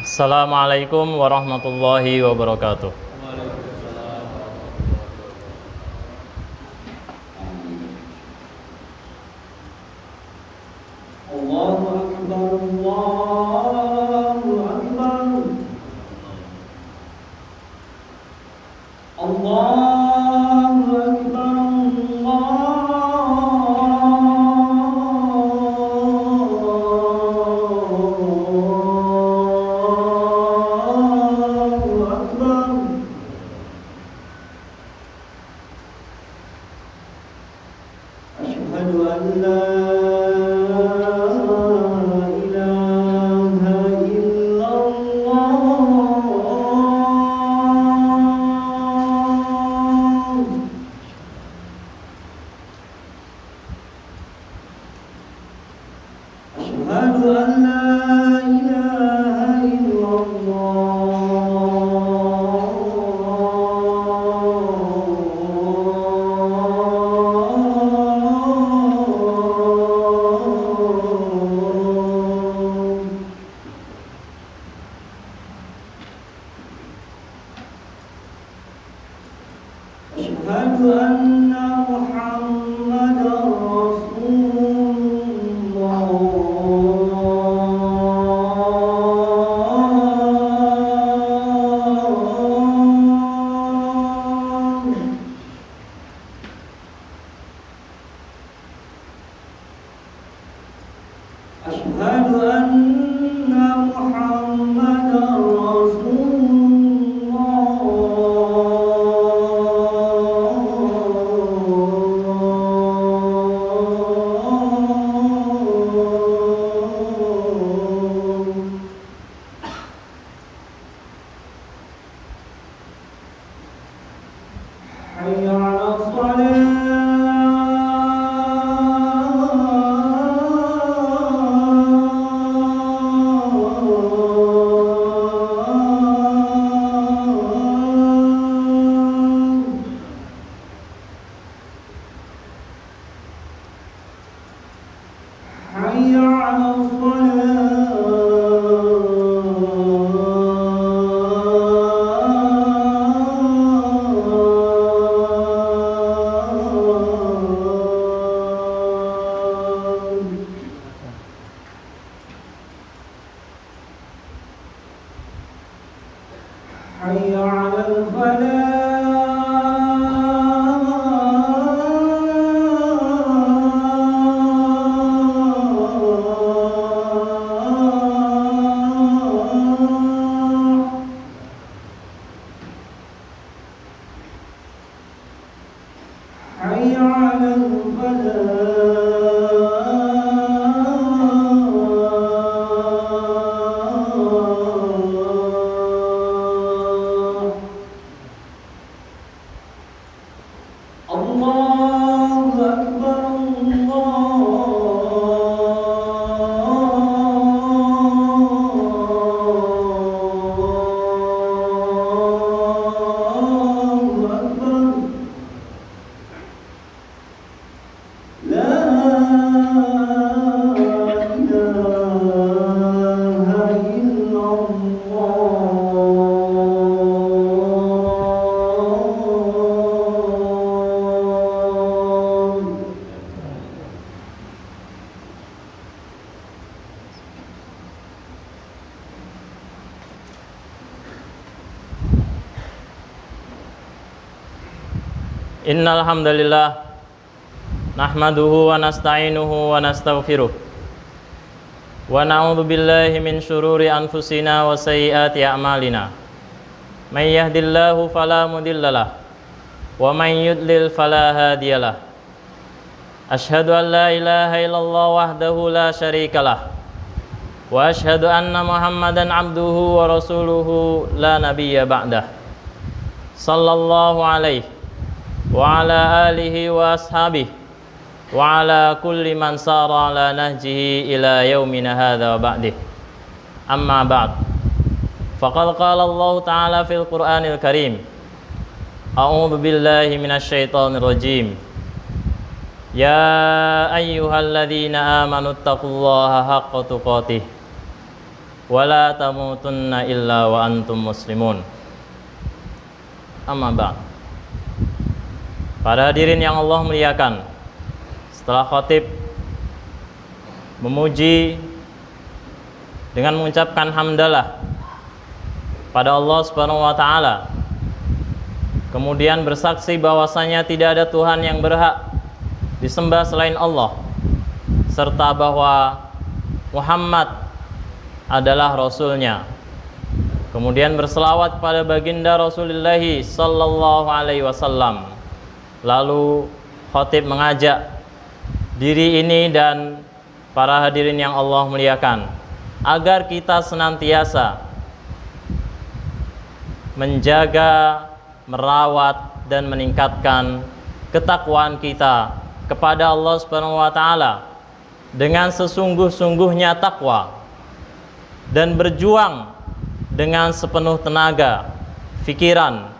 Assalamualaikum warahmatullahi wabarakatuh. Innal hamdalillah nahmaduhu wa nasta'inuhu wa nastaghfiruh wa na'udzu billahi min syururi anfusina wa sayyiati a'malina. May yahdihillahu fala mudhillalah wa may yudlil fala hadiyalah. Asyhadu an la ilaha illallah wahdahu la syarikalah wa asyhadu anna Muhammadan abduhu wa rasuluhu la nabiyya ba'dah. Sallallahu alaihi wa ala alihi wa ashabihi wa ala kulli man sara ala nahjihi ila yaumina hadza wa ba'dih. Amma ba'd. Faqad qala Allah ta'ala fil Qur'anil Karim. A'udzu billahi minasy syaithanir rajim. Ya ayyuhalladzina amanu taqullaha haqqa tuqatih wa la tamutunna illa wa antum muslimun. Amma ba'd. Para hadirin yang Allah muliakan, setelah khatib memuji dengan mengucapkan hamdalah pada Allah Subhanahu wa taala, kemudian bersaksi bahwasanya tidak ada Tuhan yang berhak disembah selain Allah, serta bahwa Muhammad adalah Rasulnya, kemudian berselawat pada baginda Rasulullah sallallahu alaihi wasallam. Lalu khatib mengajak diri ini dan para hadirin yang Allah muliakan agar kita senantiasa menjaga, merawat dan meningkatkan ketakwaan kita kepada Allah Subhanahu wa taala dengan sesungguh-sungguhnya takwa, dan berjuang dengan sepenuh tenaga, pikiran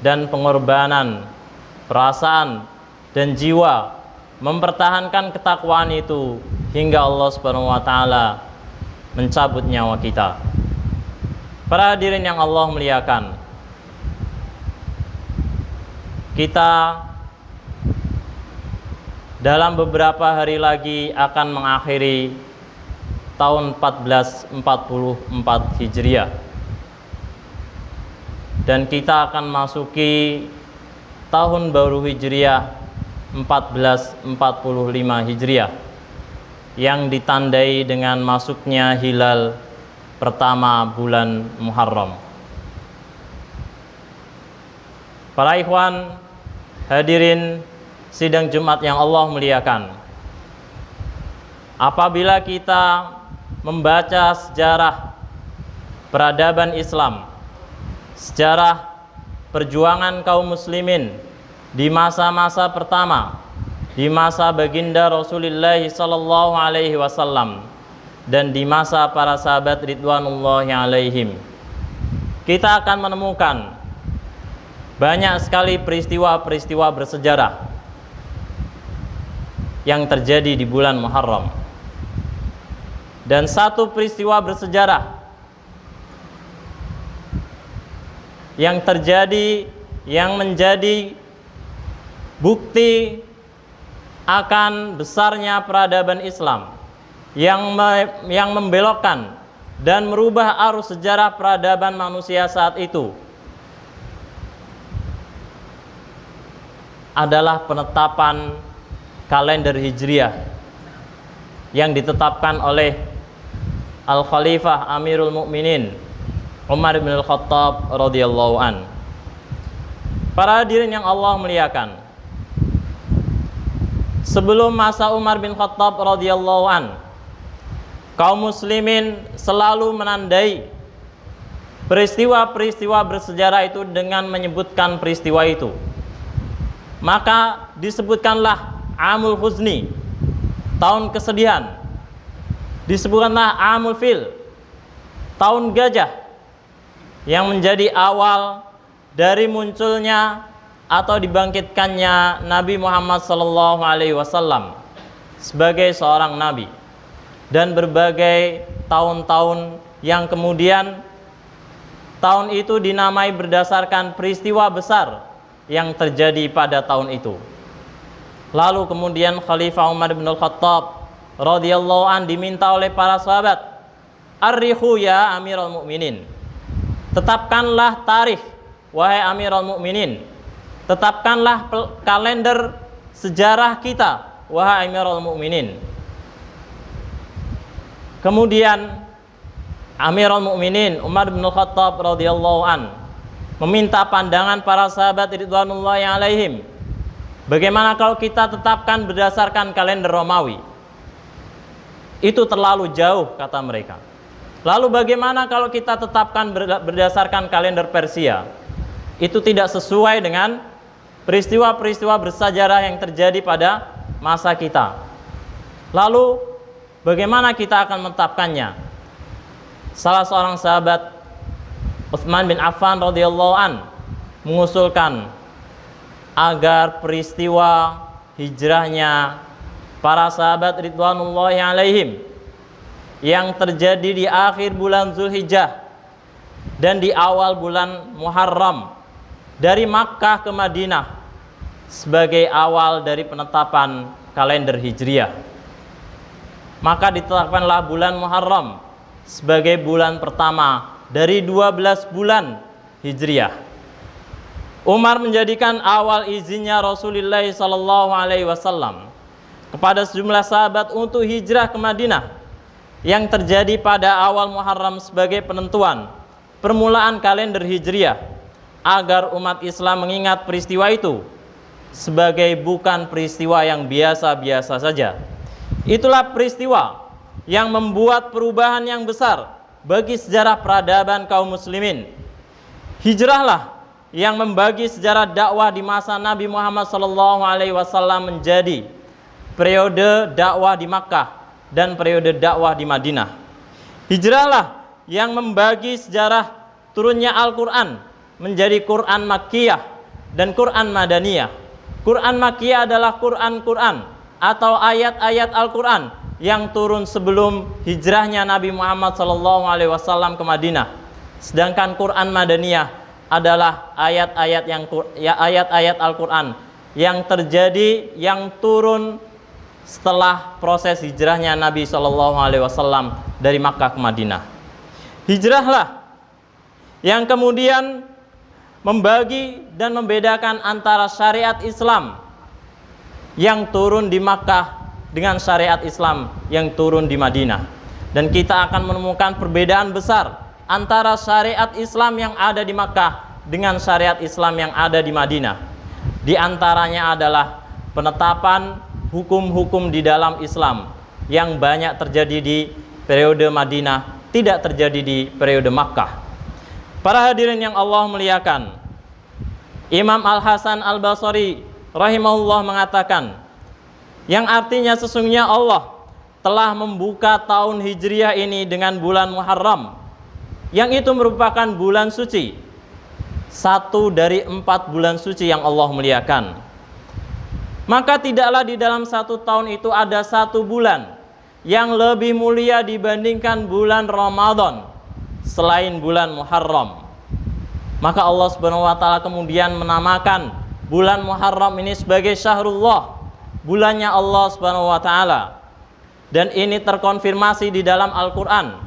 dan pengorbanan perasaan dan jiwa, mempertahankan ketakwaan itu hingga Allah Subhanahu wa taala mencabut nyawa kita. Para hadirin yang Allah muliakan, kita dalam beberapa hari lagi akan mengakhiri tahun 1444 Hijriah, dan kita akan masuki tahun baru Hijriah 1445 Hijriah yang ditandai dengan masuknya hilal pertama bulan Muharram. Para ikhwan hadirin sidang Jumat yang Allah muliakan, apabila kita membaca sejarah peradaban Islam, sejarah perjuangan kaum muslimin di masa-masa pertama, di masa baginda Rasulullah sallallahu alaihi wasallam dan di masa para sahabat ridwanullahi alaihim, kita akan menemukan banyak sekali peristiwa-peristiwa bersejarah yang terjadi di bulan Muharram. Dan satu peristiwa bersejarah yang terjadi, yang menjadi bukti akan besarnya peradaban Islam, yang membelokkan dan merubah arus sejarah peradaban manusia saat itu, adalah penetapan kalender Hijriah yang ditetapkan oleh Al-Khalifah Amirul Mukminin Umar bin Al-Khattab radhiyallahu an. Para hadirin yang Allah muliakan, sebelum masa Umar bin Khattab radhiyallahu an, kaum muslimin selalu menandai peristiwa-peristiwa bersejarah itu dengan menyebutkan peristiwa itu. Maka disebutkanlah Amul Huzni, tahun kesedihan. Disebutkanlah Amul Fil, tahun gajah, yang menjadi awal dari munculnya atau dibangkitkannya Nabi Muhammad SAW sebagai seorang nabi, dan berbagai tahun-tahun yang kemudian tahun itu dinamai berdasarkan peristiwa besar yang terjadi pada tahun itu. Lalu kemudian Khalifah Umar bin Al-Khattab radhiyallahu an diminta oleh para sahabat, "Arrihu ya Amirul Mukminin." Tetapkanlah tarikh wahai Amirul Mukminin. Tetapkanlah kalender sejarah kita wahai Amirul Mukminin. Kemudian Amirul Mukminin Umar bin Khattab radhiyallahu an meminta pandangan para sahabat ridwanullahi alaihim. Bagaimana kalau kita tetapkan berdasarkan kalender Romawi? Itu terlalu jauh, kata mereka. Lalu bagaimana kalau kita tetapkan berdasarkan kalender Persia? Itu tidak sesuai dengan peristiwa-peristiwa bersejarah yang terjadi pada masa kita. Lalu bagaimana kita akan menetapkannya? Salah seorang sahabat, Utsman bin Affan radhiyallahu an, mengusulkan agar peristiwa hijrahnya para sahabat ridwanullahi alaihim yang terjadi di akhir bulan Zulhijjah dan di awal bulan Muharram dari Makkah ke Madinah sebagai awal dari penetapan kalender Hijriah. Maka ditetapkanlah bulan Muharram sebagai bulan pertama dari 12 bulan Hijriah. Umar menjadikan awal izinnya Rasulullah SAW kepada sejumlah sahabat untuk hijrah ke Madinah yang terjadi pada awal Muharram sebagai penentuan permulaan kalender Hijriah, agar umat Islam mengingat peristiwa itu sebagai bukan peristiwa yang biasa-biasa saja. Itulah peristiwa yang membuat perubahan yang besar bagi sejarah peradaban kaum muslimin. Hijrahlah yang membagi sejarah dakwah di masa Nabi Muhammad SAW menjadi periode dakwah di Makkah dan periode dakwah di Madinah. Hijrahlah yang membagi sejarah turunnya Al-Quran menjadi Quran Makkiyah dan Quran Madaniyah. Quran Makkiyah adalah Quran atau ayat-ayat Al-Quran yang turun sebelum hijrahnya Nabi Muhammad SAW ke Madinah. Sedangkan Quran Madaniyah adalah ayat-ayat Al-Quran yang terjadi, yang turun setelah proses hijrahnya Nabi SAW dari Makkah ke Madinah. Hijrahlah yang kemudian membagi dan membedakan antara syariat Islam yang turun di Makkah dengan syariat Islam yang turun di Madinah. Dan kita akan menemukan perbedaan besar antara syariat Islam yang ada di Makkah dengan syariat Islam yang ada di Madinah. Di antaranya adalah penetapan hukum-hukum di dalam Islam yang banyak terjadi di periode Madinah, tidak terjadi di periode Makkah. Para hadirin yang Allah muliakan, Imam Al-Hasan Al-Basri rahimahullah mengatakan, yang artinya sesungguhnya Allah telah membuka tahun Hijriah ini dengan bulan Muharram, yang itu merupakan bulan suci, satu dari 4 bulan suci yang Allah muliakan. Maka tidaklah di dalam satu tahun itu ada satu bulan yang lebih mulia dibandingkan bulan Ramadan selain bulan Muharram. Maka Allah Subhanahu wa taala kemudian menamakan bulan Muharram ini sebagai Syahrullah, bulannya Allah Subhanahu wa taala. Dan ini terkonfirmasi di dalam Al-Qur'an.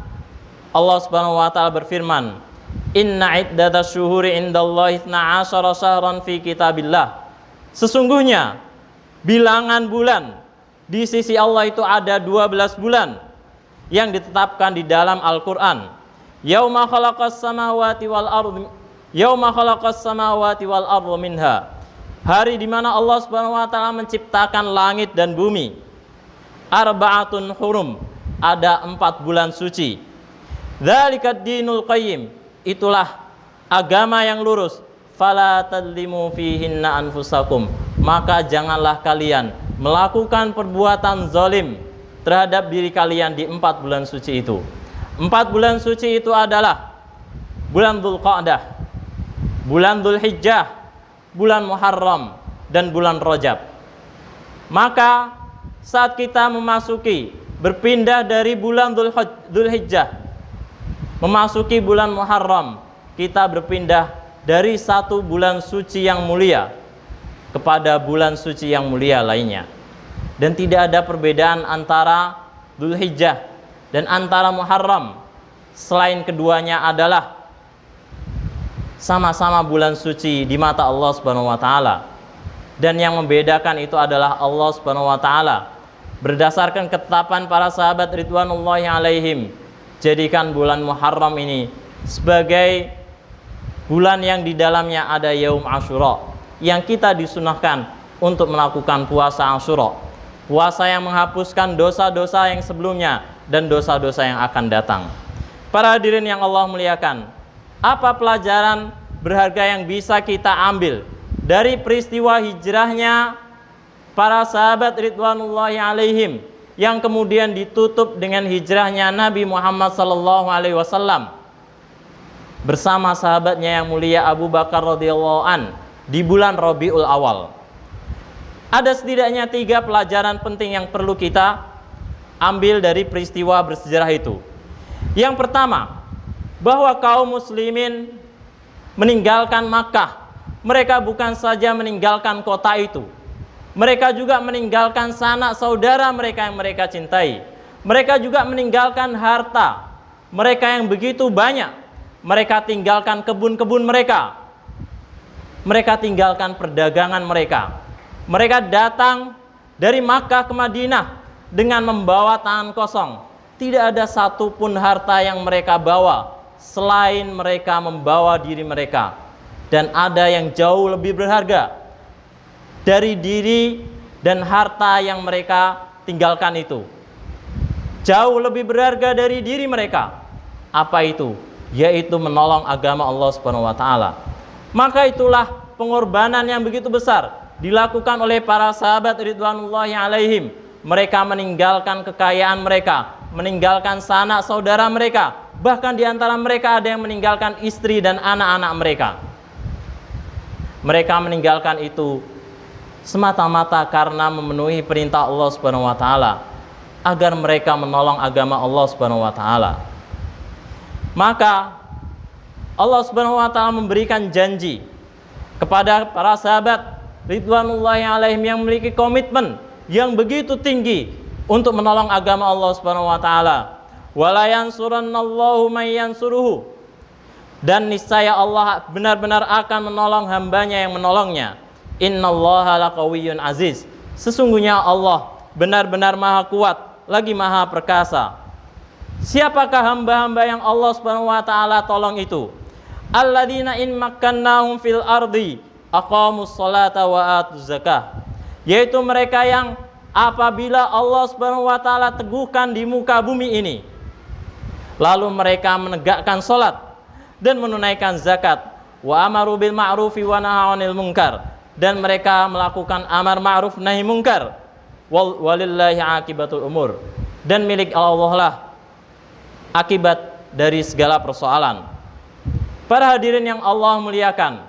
Allah Subhanahu wa taala berfirman, "Inna iddatash syuhuri indallahi 12 syahran fi kitabillah." Sesungguhnya bilangan bulan di sisi Allah itu ada 12 bulan yang ditetapkan di dalam Al-Qur'an. Yauma khalaqas samawati wal ardi, yauma khalaqas samawati wal ardi minha. Hari di mana Allah Subhanahu wa taala menciptakan langit dan bumi. Arba'atun hurum, ada 4 bulan suci. Dzalikad dinul qayyim, itulah agama yang lurus. Fala tadlimu fihinna anfusakum, maka janganlah kalian melakukan perbuatan zalim terhadap diri kalian di 4 bulan suci itu. 4 bulan suci itu adalah bulan Dzulqa'dah, bulan Dzulhijjah, bulan Muharram, dan bulan Rajab. Maka saat kita memasuki, berpindah dari bulan Dzulhijjah memasuki bulan Muharram, kita berpindah dari satu bulan suci yang mulia kepada bulan suci yang mulia lainnya. Dan tidak ada perbedaan antara Dzulhijjah dan antara Muharram, selain keduanya adalah sama-sama bulan suci di mata Allah Subhanahu wa taala. Dan yang membedakan itu adalah Allah Subhanahu wa taala berdasarkan ketetapan para sahabat ridwanullahi alaihim, jadikan bulan Muharram ini sebagai bulan yang di dalamnya ada Yaum Asyura, yang kita disunahkan untuk melakukan puasa Asyura, puasa yang menghapuskan dosa-dosa yang sebelumnya dan dosa-dosa yang akan datang. Para hadirin yang Allah muliakan, apa pelajaran berharga yang bisa kita ambil dari peristiwa hijrahnya para sahabat ridwanullahi alaihim yang kemudian ditutup dengan hijrahnya Nabi Muhammad SAW bersama sahabatnya yang mulia Abu Bakar radhiyallahu an di bulan Rabiul Awal? Ada setidaknya 3 pelajaran penting yang perlu kita ambil dari peristiwa bersejarah itu. Yang pertama, bahwa kaum muslimin meninggalkan Makkah. Mereka bukan saja meninggalkan kota itu, mereka juga meninggalkan sanak saudara mereka yang mereka cintai. Mereka juga meninggalkan harta mereka yang begitu banyak. Mereka tinggalkan kebun-kebun mereka. Mereka tinggalkan perdagangan mereka. Mereka datang dari Makkah ke Madinah dengan membawa tangan kosong. Tidak ada satupun harta yang mereka bawa selain mereka membawa diri mereka. Dan ada yang jauh lebih berharga dari diri dan harta yang mereka tinggalkan itu. Jauh lebih berharga dari diri mereka. Apa itu? Yaitu menolong agama Allah Subhanahu wa taala. Maka itulah pengorbanan yang begitu besar dilakukan oleh para sahabat ridwanullahi alaihim. Mereka meninggalkan kekayaan mereka, meninggalkan sanak saudara mereka, bahkan di antara mereka ada yang meninggalkan istri dan anak-anak mereka. Mereka meninggalkan itu semata-mata karena memenuhi perintah Allah Subhanahu wa taala, agar mereka menolong agama Allah Subhanahu wa taala. Maka Allah Subhanahu wa taala memberikan janji kepada para sahabat ridwanullahi alaihim yang memiliki komitmen yang begitu tinggi untuk menolong agama Allah Subhanahu wa taala. Wala yansurannallahu may yansuruhu. Dan niscaya Allah benar-benar akan menolong hambanya yang menolongnya. Innallaha laqawiyyun aziz. Sesungguhnya Allah benar-benar maha kuat lagi maha perkasa. Siapakah hamba-hamba yang Allah Subhanahu wa taala tolong itu? Alladzina in makkannahum fil ardi aqamus salata wa atuz zakah. Yaitu mereka yang apabila Allah Subhanahu wa taala teguhkan di muka bumi ini, lalu mereka menegakkan salat dan menunaikan zakat, wa amaru bil ma'rufi wa nahaw 'anil munkar, dan mereka melakukan amar ma'ruf nahi munkar. Walillahi akibatul umur, dan milik Allah lah akibat dari segala persoalan. Para hadirin yang Allah muliakan,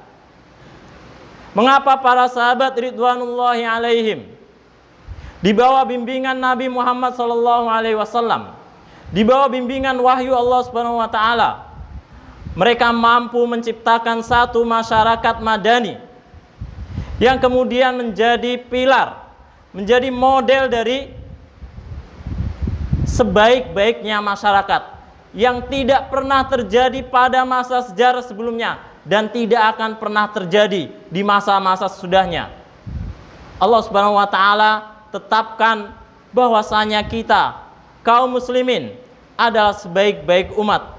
mengapa para sahabat ridwanullahi alaihim di bawah bimbingan Nabi Muhammad SAW, di bawah bimbingan wahyu Allah Subhanahu wa taala, mereka mampu menciptakan satu masyarakat madani yang kemudian menjadi pilar, menjadi model dari sebaik-baiknya masyarakat yang tidak pernah terjadi pada masa sejarah sebelumnya dan tidak akan pernah terjadi di masa-masa sesudahnya. Allah Subhanahu wa taala tetapkan bahwasanya kita kaum muslimin adalah sebaik-baik umat.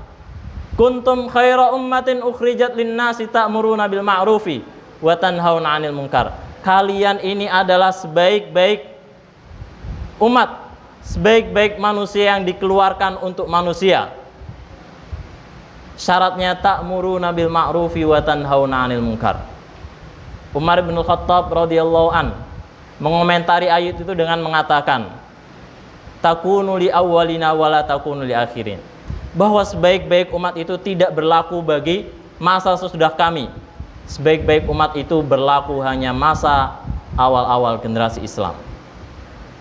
Kuntum khaira ummatin ukhrijat lin-nasi ta'muruna bil ma'rufi wa tanhauna 'anil munkar. Kalian ini adalah sebaik-baik umat, sebaik-baik manusia yang dikeluarkan untuk manusia. Syaratnya ta'muruna bil ma'rufi wa tanhauna 'anil munkar. Umar bin Khattab radhiyallahu an mengomentari ayat itu dengan mengatakan, takunu li awwalina wa la takunu li akhirin. Bahwa sebaik-baik umat itu tidak berlaku bagi masa sesudah kami. Sebaik-baik umat itu berlaku hanya masa awal-awal generasi Islam.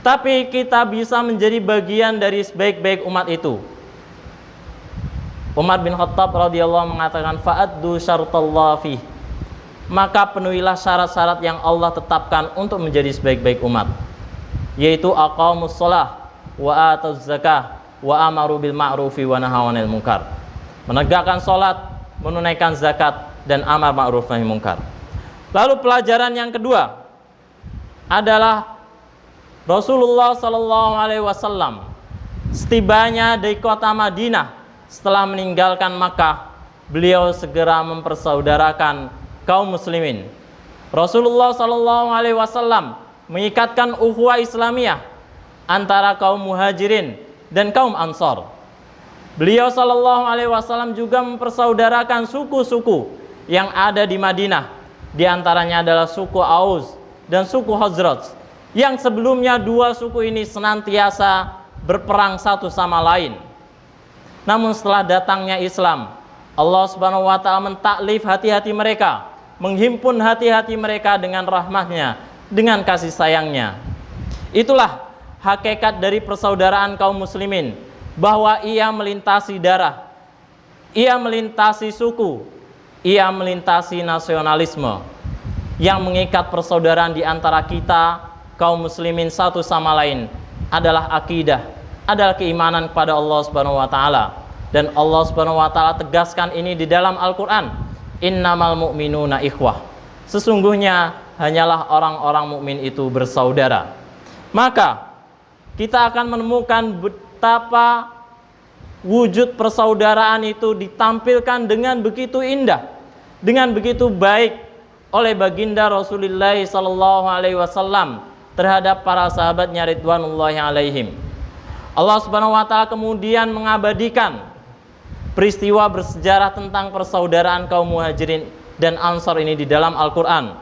Tapi kita bisa menjadi bagian dari sebaik-baik umat itu. Umar bin Khattab radhiyallahu mengatakan, fa'addu syartallah fih. Maka penuhilah syarat-syarat yang Allah tetapkan untuk menjadi sebaik-baik umat, yaitu aqamus shalah wa atuz zakah wa amaru bil ma'rufi wa nahaw 'anil munkar. Menegakkan salat, menunaikan zakat, dan amar ma'ruf nahi munkar. Lalu pelajaran yang kedua adalah Rasulullah sallallahu alaihi wasallam setibanya di kota Madinah setelah meninggalkan Makkah, beliau segera mempersaudarakan kaum muslimin. Rasulullah sallallahu alaihi wasallam mengikatkan ukhuwah Islamiyah antara kaum Muhajirin dan kaum Ansar. Beliau sallallahu alaihi wasallam juga mempersaudarakan suku-suku yang ada di Madinah. Di antaranya adalah suku Aus dan suku Khazraj, yang sebelumnya dua suku ini senantiasa berperang satu sama lain. Namun setelah datangnya Islam, Allah Subhanahu wa taala mentaklif hati-hati mereka, menghimpun hati-hati mereka dengan rahmatnya, dengan kasih sayangnya. Itulah hakikat dari persaudaraan kaum muslimin, bahwa ia melintasi darah, ia melintasi suku, ia melintasi nasionalisme. Yang mengikat persaudaraan di antara kita kaum muslimin satu sama lain adalah akidah, adalah keimanan kepada Allah Subhanahu wa taala. Dan Allah Subhanahu wa taala tegaskan ini di dalam Al-Qur'an, innamal mu'minuna ikhwah. Sesungguhnya hanyalah orang-orang mukmin itu bersaudara. Maka kita akan menemukan betapa wujud persaudaraan itu ditampilkan dengan begitu indah, dengan begitu baik oleh baginda Rasulullah SAW terhadap para sahabatnya ridwanullahi alaihim. Allah Subhanahu wa taala kemudian mengabadikan peristiwa bersejarah tentang persaudaraan kaum Muhajirin dan Ansar ini di dalam Al-Qur'an.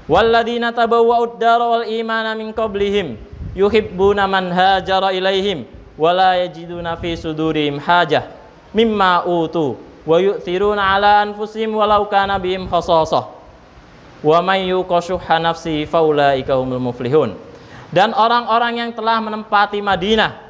Walladzina tabawwa'ud dara wal imana min qablihim yuhibbuna man hajara ilaihim wala yajiduna fi sudurihim hajah mimma utu wa yu'thiruna ala anfusihim walau kana bihim khasasah wa may yuqashuha nafsihi faulaika humul muflihun. Dan orang-orang yang telah menempati Madinah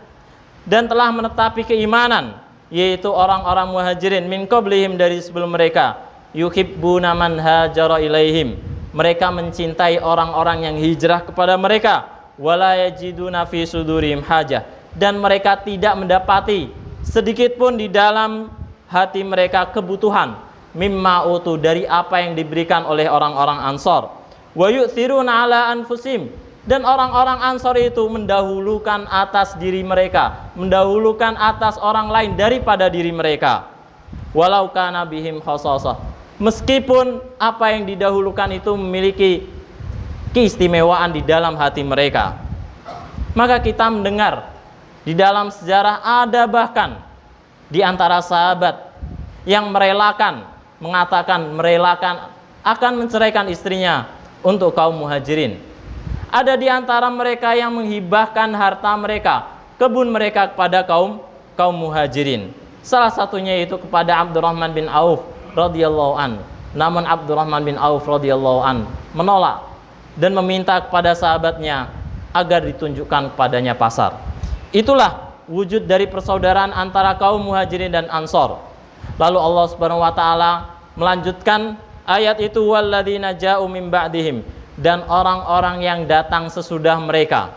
dan telah menetapi keimanan, yaitu orang-orang Muhajirin min qablihim, dari sebelum mereka, yuhibbuna man hajara ilaihim, mereka mencintai orang-orang yang hijrah kepada mereka, wala yajiduna fi sudurihim hajah, dan mereka tidak mendapati sedikit pun di dalam hati mereka kebutuhan, mimma utu, dari apa yang diberikan oleh orang-orang Ansar, wa yu'thiruna ala anfusim, dan orang-orang Ansar itu mendahulukan atas diri mereka, mendahulukan atas orang lain daripada diri mereka, walau kana bihim khasasah, meskipun apa yang didahulukan itu memiliki keistimewaan di dalam hati mereka. Maka kita mendengar di dalam sejarah ada bahkan di antara sahabat yang mengatakan merelakan akan menceraikan istrinya untuk kaum Muhajirin. Ada di antara mereka yang menghibahkan harta mereka, kebun mereka kepada kaum Muhajirin. Salah satunya itu kepada Abdurrahman bin Auf radhiyallahu an. Namun Abdurrahman bin Auf radhiyallahu an menolak dan meminta kepada sahabatnya agar ditunjukkan kepadanya pasar. Itulah wujud dari persaudaraan antara kaum Muhajirin dan Ansar. Lalu Allah Subhanahu wa taala melanjutkan ayat itu, walladzina ja'u min ba'dihim, dan orang-orang yang datang sesudah mereka.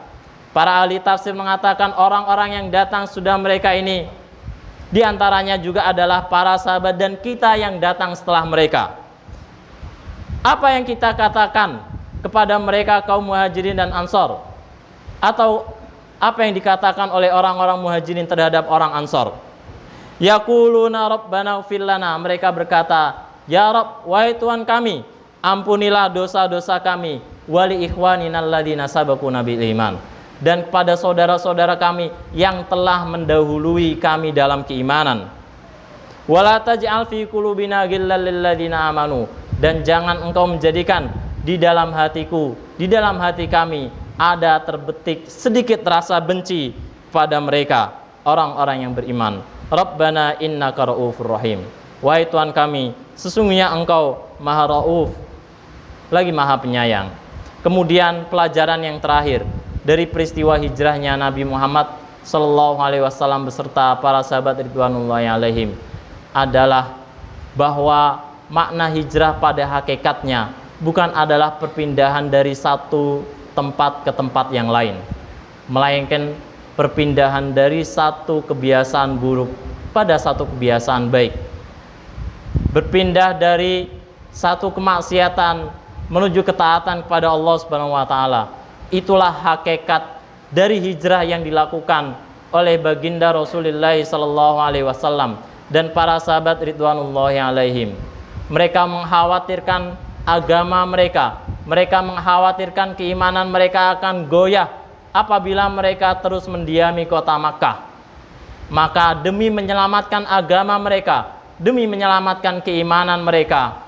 Para ahli tafsir mengatakan orang-orang yang datang sesudah mereka ini di antaranya juga adalah para sahabat dan kita yang datang setelah mereka. Apa yang kita katakan kepada mereka kaum Muhajirin dan Ansar, atau apa yang dikatakan oleh orang-orang Muhajirin terhadap orang Ansar? Yaquluna rabbana ighfir lana, mereka berkata, ya Rabb, wahai Tuhan kami, ampunilah dosa-dosa kami, wali ikhwanina alladzina sabaquna bil iman, dan kepada saudara-saudara kami yang telah mendahului kami dalam keimanan. Wala taj'al fi qulubina ghillal lil ladzina amanu, dan jangan engkau menjadikan di dalam hatiku, di dalam hati kami ada terbetik sedikit rasa benci pada mereka, orang-orang yang beriman. Rabbana innaka ra'ufur rahim, wahai Tuhan kami, sesungguhnya engkau maha ra'uf, lagi maha penyayang. Kemudian pelajaran yang terakhir dari peristiwa hijrahnya Nabi Muhammad sallallahu alaihi wasallam beserta para sahabat ridwanullahi alaihim adalah bahwa makna hijrah pada hakikatnya bukan adalah perpindahan dari satu tempat ke tempat yang lain, melainkan perpindahan dari satu kebiasaan buruk pada satu kebiasaan baik, berpindah dari satu kemaksiatan menuju ketaatan kepada Allah Subhanahu wa taala. Itulah hakikat dari hijrah yang dilakukan oleh baginda Rasulullah sallallahu alaihi wasallam dan para sahabat ridwanullahi alaihim. Mereka mengkhawatirkan agama mereka, mereka mengkhawatirkan keimanan mereka akan goyah apabila mereka terus mendiami kota Makkah. Maka demi menyelamatkan agama mereka, demi menyelamatkan keimanan mereka,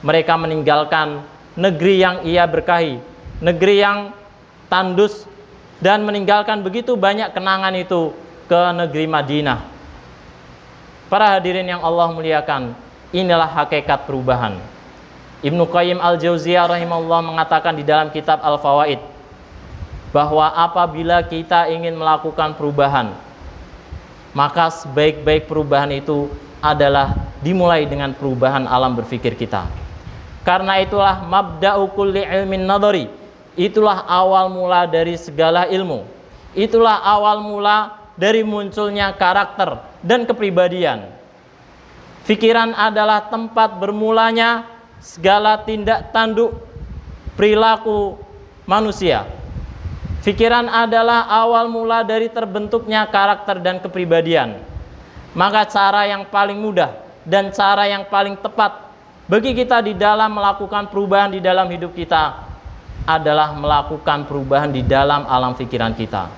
mereka meninggalkan negeri yang ia berkahi, negeri yang tandus, dan meninggalkan begitu banyak kenangan itu ke negeri Madinah. Para hadirin yang Allah muliakan, inilah hakikat perubahan. Ibnu Qayyim al-Jauziyah rahimahullah mengatakan di dalam kitab Al-Fawaid, bahwa apabila kita ingin melakukan perubahan, maka sebaik-baik perubahan itu adalah dimulai dengan perubahan alam berpikir kita. Karena itulah mabda'u kulli ilmin nadhari, itulah awal mula dari segala ilmu, itulah awal mula dari munculnya karakter dan kepribadian. Pikiran adalah tempat bermulanya segala tindak tanduk perilaku manusia. Pikiran adalah awal mula dari terbentuknya karakter dan kepribadian. Maka cara yang paling mudah dan cara yang paling tepat bagi kita di dalam melakukan perubahan di dalam hidup kita adalah melakukan perubahan di dalam alam pikiran kita.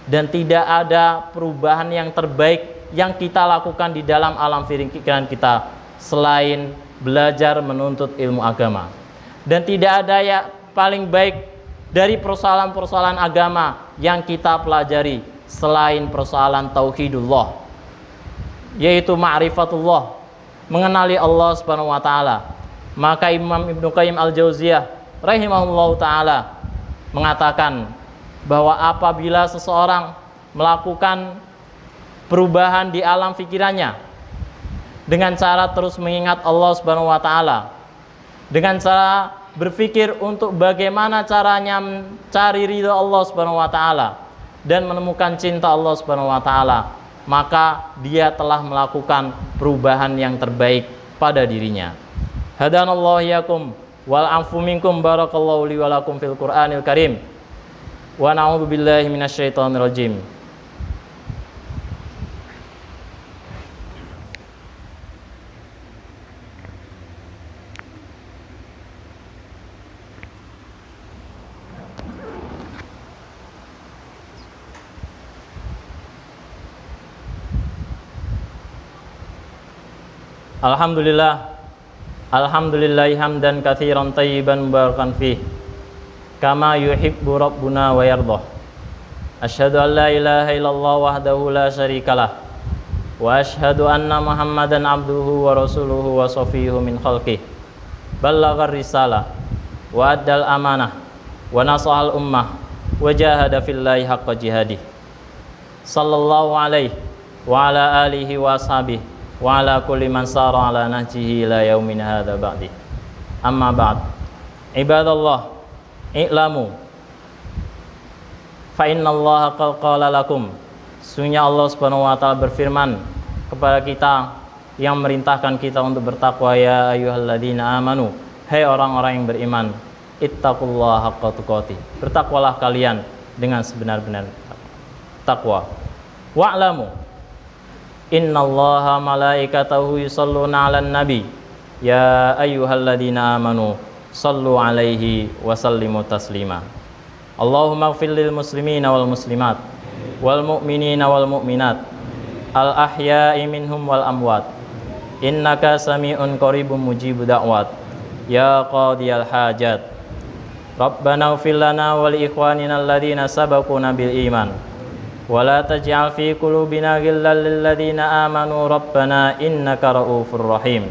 Dan tidak ada perubahan yang terbaik yang kita lakukan di dalam alam pikiran kita selain belajar menuntut ilmu agama. Dan tidak ada yang paling baik dari persoalan-persoalan agama yang kita pelajari selain persoalan tauhidullah, yaitu ma'rifatullah, mengenali Allah Subhanahu wa taala. Maka Imam Ibnu Qayyim Al-Jauziyah rahimahullahu taala mengatakan bahwa apabila seseorang melakukan perubahan di alam pikirannya dengan cara terus mengingat Allah Subhanahu wa taala, dengan cara berpikir untuk bagaimana caranya mencari ridha Allah Subhanahu wa taala dan menemukan cinta Allah Subhanahu wa taala, maka dia telah melakukan perubahan yang terbaik pada dirinya. Hadanallahu iyyakum wal afu minkum, barakallahu li wa lakum fil Qur'anil Karim. Wa na'udzu billahi minasyaitonir rajim. Alhamdulillah, alhamdulillahi hamdan katsiran thayyiban mubarakan fih, kama yuhibbu rabbuna wa yardah. Asyhadu an la ilaha illallah wahdahu la syarikalah, wa asyhadu anna Muhammadan abduhu wa rasuluhu wa safiyuhu min khalqih, ballaghar risalah wa addal amanah wa nasahal ummah wa jahada fillahi haqqa jihadih. Sallallahu alaihi wa ala alihi wa ashabihi wa ala kulli man sara ala nahjihi ila yaumin hadza ba'di. Amma ba'd. Ibadallah, i'lamu fa innallaha qala lakum. Sesungguhnya Allah Subhanahu wa taala berfirman kepada kita yang merintahkan kita untuk bertakwa, ya ayyuhalladzina amanu, hai orang-orang yang beriman, ittaqullaha haqqa tuqatih, bertakwalah kalian dengan sebenar-benar takwa. Wa'lamu innallaha malaikatahu yusholluna 'alan nabi, ya ayyuhalladzina amanu shallu 'alaihi wa sallimu taslima. Allahumma ighfir lil muslimina wal muslimat wal mu'minina wal mu'minat al ahya'i minhum wal amwat, innaka sami'un qaribun mujibud da'wat, ya qadiyal hajat. Rabbana ighfir lana wa li ikhwanina alladzina sabaquna bil iman wa la taj'al fi qulubina ghillan lil ladzina amanu rabbana innaka ra'ufur rahim.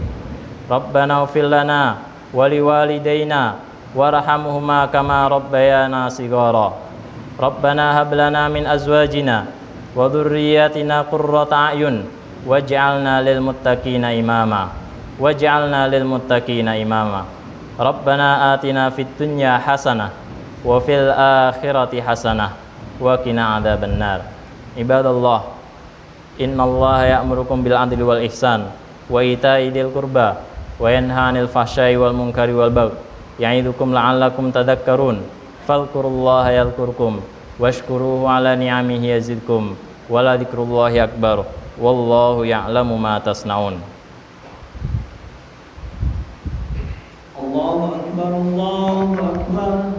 Rabbana ighfir lana wa liwalidayna warhamhuma kama rabbayana shighara. Rabbana hab lana min azwajina wa dhurriyyatina qurrata a'yun waj'alna lil muttaqina imama. Waj'alna lil muttaqina imama. Rabbana atina fid dunya hasanah wa fil akhirati hasanah wa qina adzabannar. Ibadallah, innallaha ya'murukum bil 'adli wal ihsan wa ita'i dzil qurba wa yanha 'anil fahsya'i wal munkari wal baghi, ya'idukum la'allakum tadhakkarun. Fadhkurullaha yadhkurkum washkuruhu 'ala ni'amihi yazidkum wa la dzikrullahi akbar wallahu ya'lamu ma tasna'un. Allahu akbar, Allahu akbar.